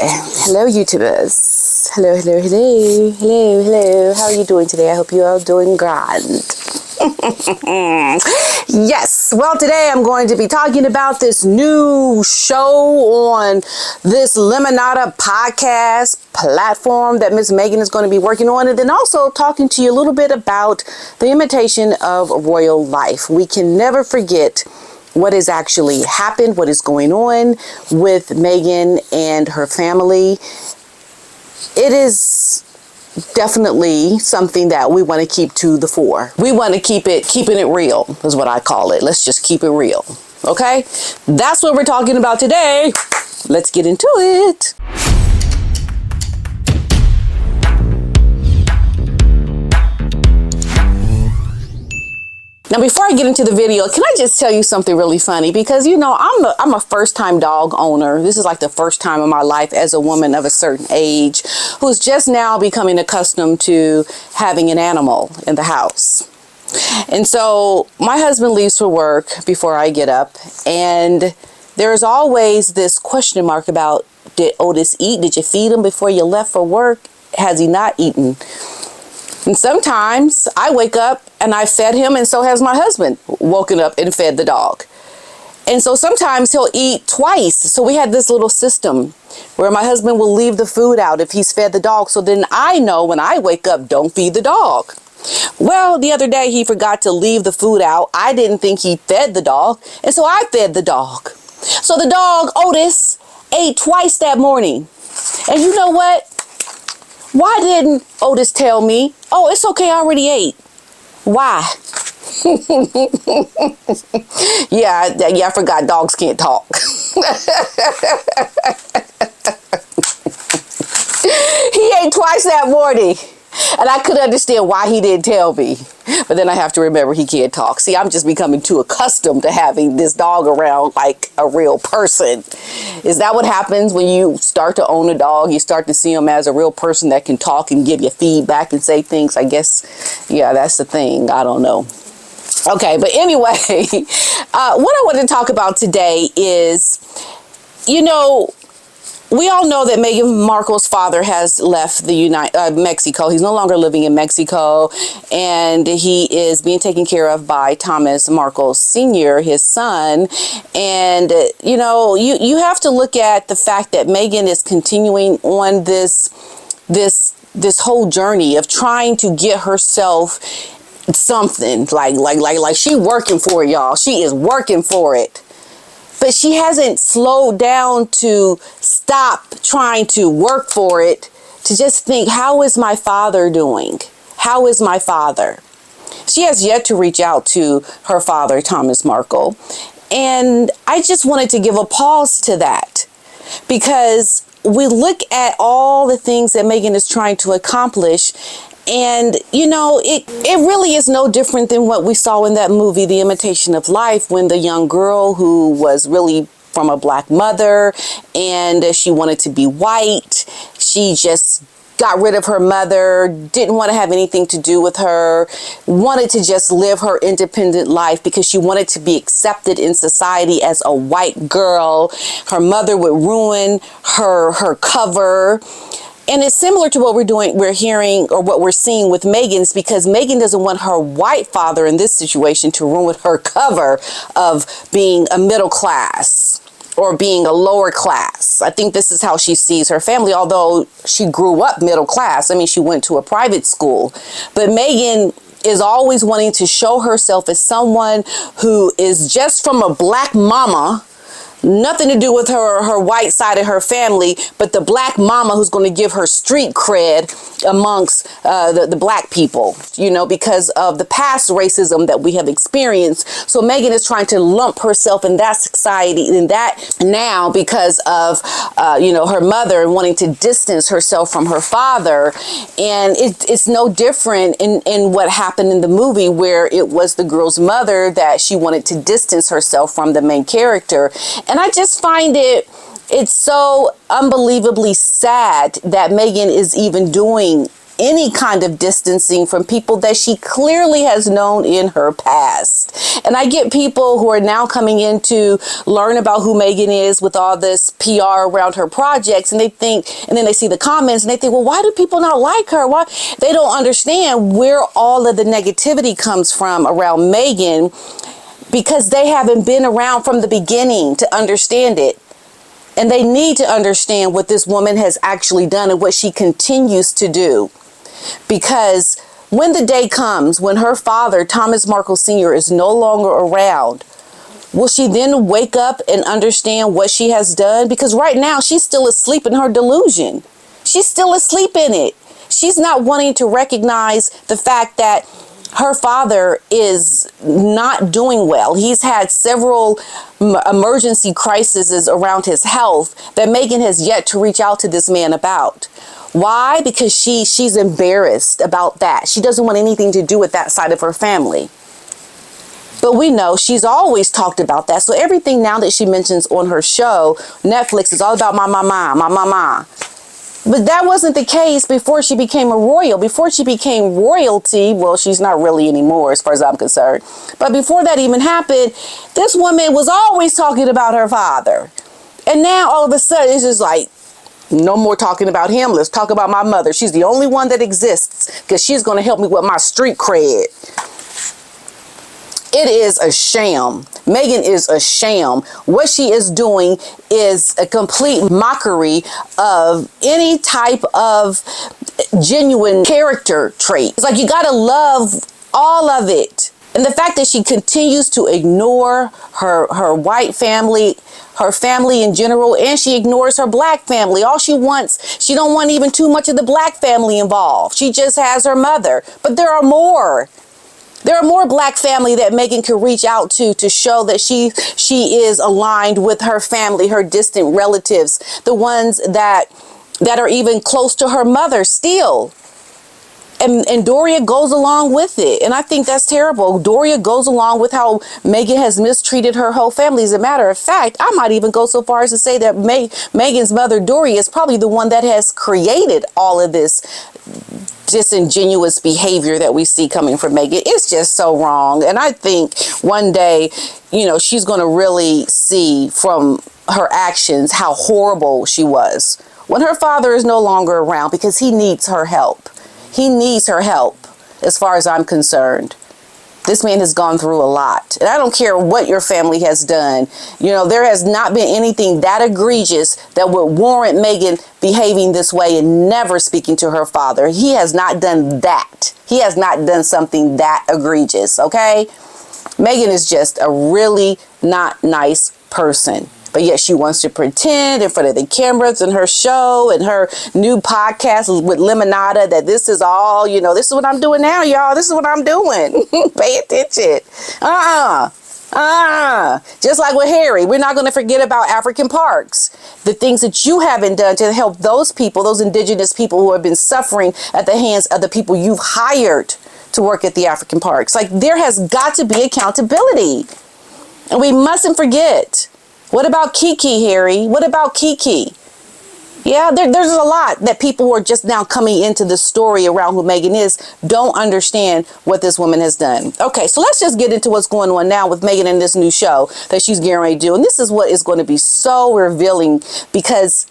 Hello, YouTubers. Hello. How are you doing today? I hope you are doing grand. Yes. Well, today I'm going to be talking about this new show on this Lemonada Podcast platform that Miss Meghan is going to be working on, and then also talking to you a little bit about the imitation of royal life. We can never forget what has actually happened, what is going on with Meghan and her family. It is definitely something that we want to keep to the fore. We want to keeping it real is what I call it. Let's just keep it real. Okay? That's what we're talking about today. Let's get into it. Now, before I get into the video, can I just tell you something really funny? Because, you know, I'm a first-time dog owner. This is like the first time in my life as a woman of a certain age who's just now becoming accustomed to having an animal in the house. And so my husband leaves for work before I get up, and there's always this question mark about, did Otis eat? Did you feed him before you left for work? Has he not eaten? And sometimes I wake up and I fed him, and so has my husband woken up and fed the dog. And so sometimes he'll eat twice. So we had this little system where my husband will leave the food out if he's fed the dog. So then I know when I wake up, don't feed the dog. Well, the other day he forgot to leave the food out. I didn't think he fed the dog, and so I fed the dog. So the dog, Otis, ate twice that morning. And you know what? Why didn't Otis tell me, oh, it's okay, I already ate? Why? Yeah, I forgot dogs can't talk. He ate twice that morning. And I could understand why he didn't tell me. But then I have to remember he can't talk. See, I'm just becoming too accustomed to having this dog around like a real person. Is that what happens when you start to own a dog? You start to see him as a real person that can talk and give you feedback and say things. I guess, yeah, that's the thing. I don't know. Okay, but anyway, what I wanted to talk about today is, you know, we all know that Meghan Markle's father has left Mexico. He's no longer living in Mexico, and he is being taken care of by Thomas Markle Sr., his son. And, you know, you have to look at the fact that Meghan is continuing on this whole journey of trying to get herself something like she working for it, y'all. She is working for it. But she hasn't slowed down to stop trying to work for it, to just think, how is my father doing? How is my father? She has yet to reach out to her father, Thomas Markle. And I just wanted to give a pause to that, because we look at all the things that Meghan is trying to accomplish. And, you know, it really is no different than what we saw in that movie, The Imitation of Life, when the young girl who was really from a black mother and she wanted to be white, she just got rid of her mother, didn't want to have anything to do with her, wanted to just live her independent life because she wanted to be accepted in society as a white girl. Her mother would ruin her cover. And it's similar to what we're hearing, or what we're seeing with Meghan's, because Meghan doesn't want her white father in this situation to ruin her cover of being a middle class or being a lower class. I think this is how she sees her family, although she grew up middle class. I mean, she went to a private school. But Meghan is always wanting to show herself as someone who is just from a black mama, nothing to do with her white side of her family, but the black mama who's going to give her street cred amongst the black people, you know, because of the past racism that we have experienced. So Meghan is trying to lump herself in that society, in that now, because of, you know, her mother, and wanting to distance herself from her father. And it's no different in what happened in the movie, where it was the girl's mother that she wanted to distance herself from, the main character. And I just find it's so unbelievably sad that Meghan is even doing any kind of distancing from people that she clearly has known in her past. And I get people who are now coming in to learn about who Meghan is with all this PR around her projects, and they think, and then they see the comments and they think, well, why do people not like her? Why? They don't understand where all of the negativity comes from around Meghan, because they haven't been around from the beginning to understand it. And they need to understand what this woman has actually done and what she continues to do. Because when the day comes when her father, Thomas Markle Sr., is no longer around, will she then wake up and understand what she has done? Because right now she's still asleep in her delusion. She's still asleep in it. She's not wanting to recognize the fact that her father is not doing well. He's had several emergency crises around his health that Meghan has yet to reach out to this man about. Why? Because she's embarrassed about that. She doesn't want anything to do with that side of her family. But we know she's always talked about that. So everything now that she mentions on her show, Netflix, is all about my mama. But that wasn't the case before she became a royal. Before she became royalty, well, she's not really anymore as far as I'm concerned. But before that even happened, this woman was always talking about her father. And now all of a sudden it's just like, no more talking about him. Let's talk about my mother. She's the only one that exists because she's going to help me with my street cred. It is a sham. Meghan is a sham. What she is doing is a complete mockery of any type of genuine character trait. It's like you gotta love all of it. And the fact that she continues to ignore her white family, her family in general, and she ignores her black family. All she wants, she don't want even too much of the black family involved. She just has her mother. But there are more. There are more black family that Meghan could reach out to show that she is aligned with her family, her distant relatives, the ones that are even close to her mother still. And Doria goes along with it. And I think that's terrible. Doria goes along with how Meghan has mistreated her whole family. As a matter of fact, I might even go so far as to say that Meghan's mother, Doria, is probably the one that has created all of this disingenuous behavior that we see coming from Meghan. It's just so wrong. And I think one day, she's going to really see from her actions how horrible she was when her father is no longer around, because he needs her help. He needs her help as far as I'm concerned. This man has gone through a lot. And I don't care what your family has done. There has not been anything that egregious that would warrant Meghan behaving this way and never speaking to her father. He has not done that. He has not done something that egregious, okay? Meghan is just a really not nice person. But yet she wants to pretend in front of the cameras in her show and her new podcast with Lemonada that this is all, this is what I'm doing now, y'all. This is what I'm doing. Pay attention. Just like with Harry, we're not going to forget about African parks. The things that you haven't done to help those people, those indigenous people who have been suffering at the hands of the people you've hired to work at the African parks. Like, there has got to be accountability. And we mustn't forget. What about Kiki, Harry? What about Kiki? Yeah, there's a lot that people who are just now coming into the story around who Meghan is don't understand what this woman has done. Okay, so let's just get into what's going on now with Meghan in this new show that she's getting ready to do. And this is what is going to be so revealing, because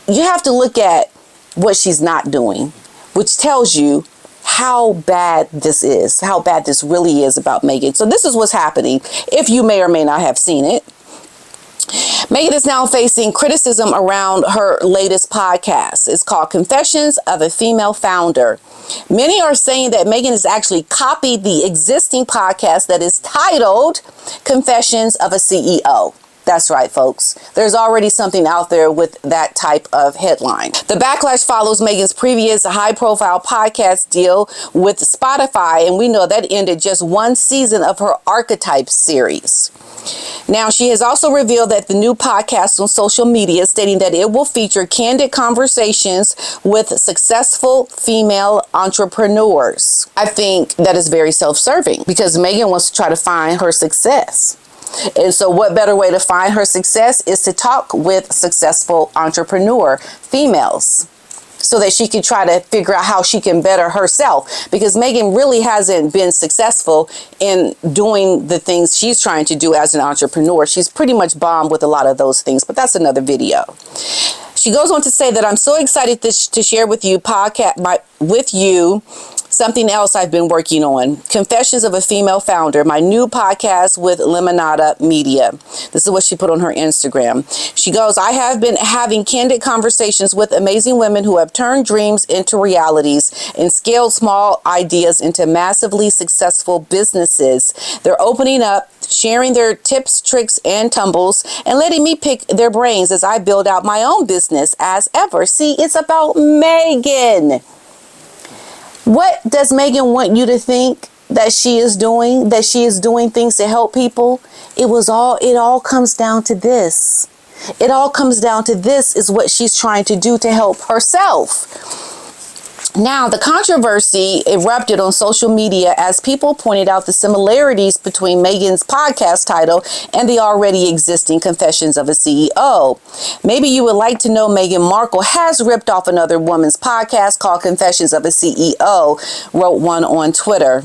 you have to look at what she's not doing, which tells you how bad this is, how bad this really is about Meghan. So this is what's happening, if you may or may not have seen it. Meghan is now facing criticism around her latest podcast. It's called Confessions of a Female Founder. Many are saying that Meghan has actually copied the existing podcast that is titled Confessions of a CEO. That's right, folks. There's already something out there with that type of headline. The backlash follows Meghan's previous high-profile podcast deal with Spotify, and we know that ended just one season of her Archetypes series. Now, she has also revealed that the new podcast on social media, stating that it will feature candid conversations with successful female entrepreneurs. I think that is very self-serving, because Meghan wants to try to find her success. And so what better way to find her success is to talk with successful entrepreneur females. so that she can try to figure out how she can better herself, because Meghan really hasn't been successful in doing the things she's trying to do as an entrepreneur. She's pretty much bombed with a lot of those things, but that's another video. She goes on to say that I'm so excited to share with you something else I've been working on. Confessions of a Female Founder, my new podcast with Lemonada Media. This is what she put on her Instagram. She goes, I have been having candid conversations with amazing women who have turned dreams into realities and scaled small ideas into massively successful businesses. They're opening up, sharing their tips, tricks, and tumbles, and letting me pick their brains as I build out my own business as ever. See, it's about Meghan. What does Meghan want you to think that she is doing? That she is doing things to help people? It all comes down to this. It all comes down to this is what she's trying to do to help herself. Now, the controversy erupted on social media as people pointed out the similarities between Meghan's podcast title and the already existing Confessions of a CEO. Maybe you would like to know Meghan Markle has ripped off another woman's podcast called Confessions of a CEO, wrote one on Twitter.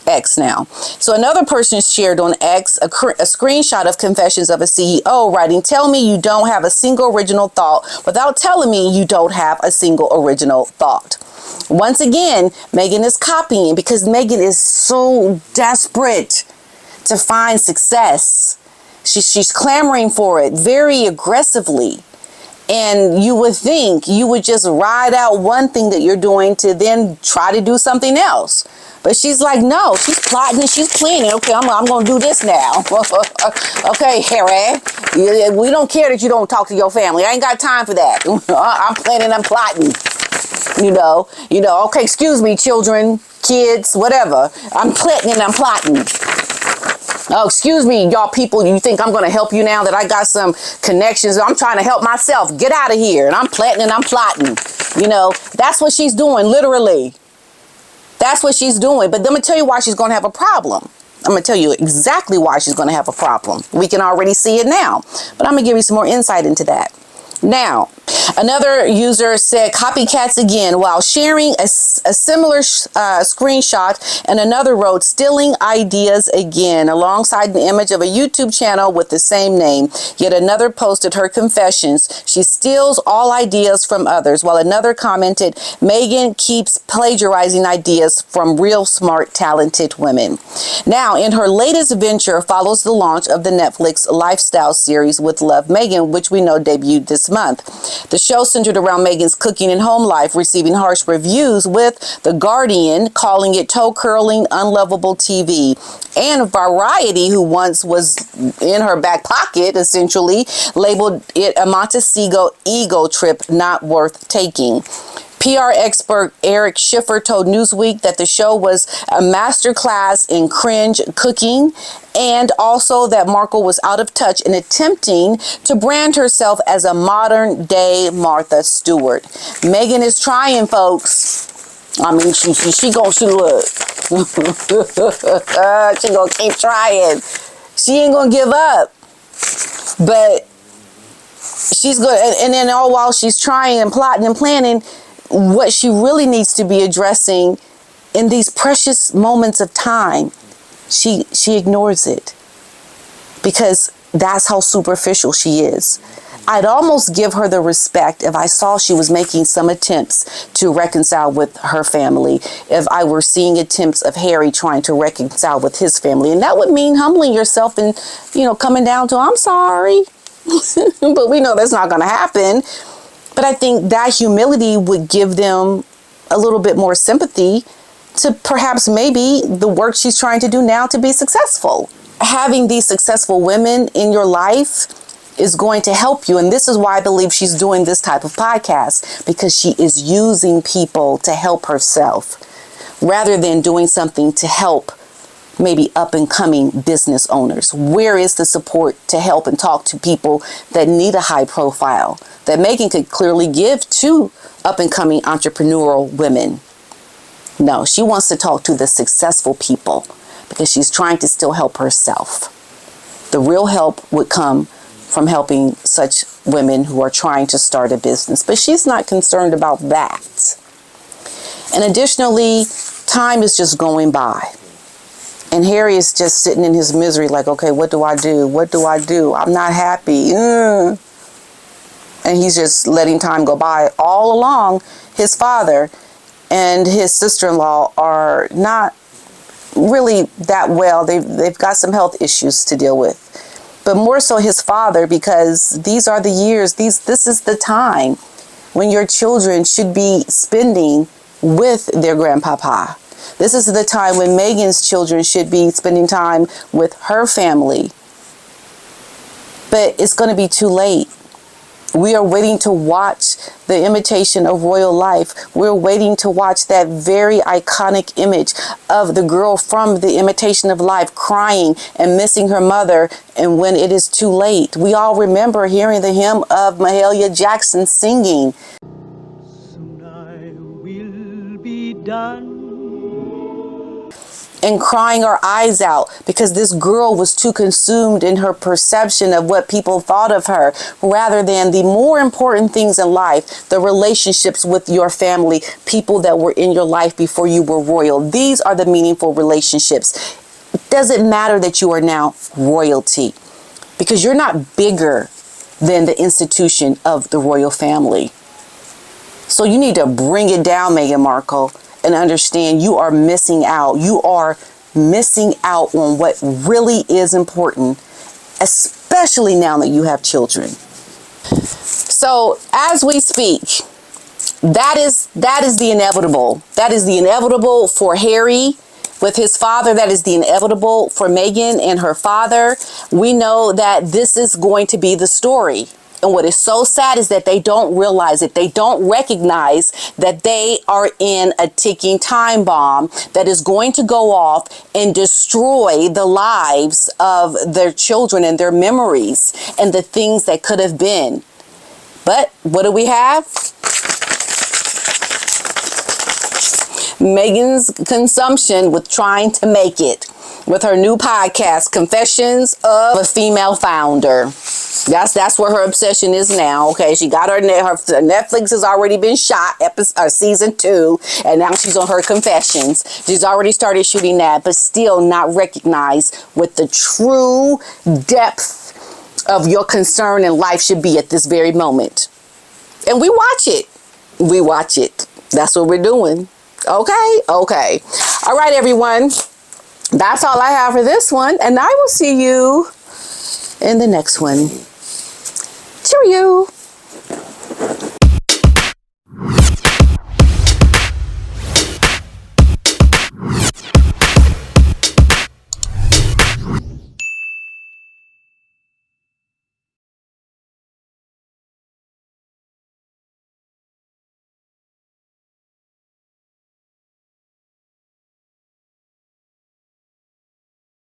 X now. So another person shared on X a screenshot of Confessions of a CEO, writing, tell me you don't have a single original thought without telling me you don't have a single original thought. Once again, Meghan is copying because Meghan is so desperate to find success. She's clamoring for it very aggressively. And you would think you would just ride out one thing that you're doing to then try to do something else. But she's like, no, she's plotting and she's planning. Okay, I'm going to do this now. Okay, Harry, we don't care that you don't talk to your family. I ain't got time for that. I'm planning, I'm plotting. You know, okay, excuse me, children, kids, whatever. I'm planning and I'm plotting. Oh, excuse me, y'all people, you think I'm going to help you now that I got some connections? I'm trying to help myself. Get out of here. And I'm planning and I'm plotting. You know, that's what she's doing, literally. That's what she's doing. But let me tell you why she's going to have a problem. I'm going to tell you exactly why she's going to have a problem. We can already see it now. But I'm going to give you some more insight into that. Now, another user said copycats again while sharing a similar screenshot, and another wrote stealing ideas again alongside an image of a YouTube channel with the same name. Yet another posted her confessions. She steals all ideas from others, while another commented, Meghan keeps plagiarizing ideas from real smart, talented women. Now, in her latest venture follows the launch of the Netflix lifestyle series with Love Meghan, which we know debuted this month. The show centered around Meghan's cooking and home life, receiving harsh reviews, with The Guardian calling it toe-curling, unlovable TV. And Variety, who once was in her back pocket, essentially, labeled it a Montecito ego trip not worth taking. PR expert Eric Schiffer told Newsweek that the show was a masterclass in cringe cooking, and also that Markle was out of touch in attempting to brand herself as a modern-day Martha Stewart. Meghan is trying, folks. I mean, she gonna look. She gonna keep trying. She ain't gonna give up. But she's good. And then all while she's trying and plotting and planning, what she really needs to be addressing in these precious moments of time, she ignores it, because that's how superficial she is. I'd almost give her the respect if I saw she was making some attempts to reconcile with her family, if I were seeing attempts of Harry trying to reconcile with his family. And that would mean humbling yourself and, coming down to, I'm sorry. But we know that's not going to happen. But I think that humility would give them a little bit more sympathy to perhaps maybe the work she's trying to do now to be successful. Having these successful women in your life is going to help you. And this is why I believe she's doing this type of podcast, because she is using people to help herself rather than doing something to help maybe up and coming business owners. Where is the support to help and talk to people that need a high profile that Meghan could clearly give to up and coming entrepreneurial women? No, she wants to talk to the successful people because she's trying to still help herself. The real help would come from helping such women who are trying to start a business. But she's not concerned about that. And additionally, time is just going by. And Harry is just sitting in his misery like, okay, what do I do? What do I do? I'm not happy. And he's just letting time go by. All along, his father and his sister-in-law are not really that well. They've got some health issues to deal with. But more so his father, because these are the years, this is the time when your children should be spending with their grandpapa. This is the time when Meghan's children should be spending time with her family. But it's going to be too late. We are waiting to watch the imitation of royal life. We're waiting to watch that very iconic image of the girl from the imitation of life crying and missing her mother. And when it is too late, we all remember hearing the hymn of Mahalia Jackson singing. Soon I will be done. And crying our eyes out because this girl was too consumed in her perception of what people thought of her rather than the more important things in life, the relationships with your family, people that were in your life before you were royal. These are the meaningful relationships. It doesn't matter that you are now royalty because you're not bigger than the institution of the royal family. So you need to bring it down, Meghan Markle, and understand you are missing out. You are missing out on what really is important, especially now that you have children. So as we speak, that is the inevitable. That is the inevitable for Harry with his father. That is the inevitable for Meghan and her father. We know that this is going to be the story. And what is so sad is that they don't realize it. They don't recognize that they are in a ticking time bomb that is going to go off and destroy the lives of their children and their memories and the things that could have been. But what do we have? Meghan's consumption with trying to make it with her new podcast, Confessions of a Female Founder. That's where her obsession is now. Okay, she got her Netflix has already been shot, season 2, and now she's on her Confessions. She's already started shooting that, but still not recognized what the true depth of your concern in life should be at this very moment. And we watch it. We watch it. That's what we're doing. Okay. All right, everyone. That's all I have for this one, and I will see you in the next one. Cheerio.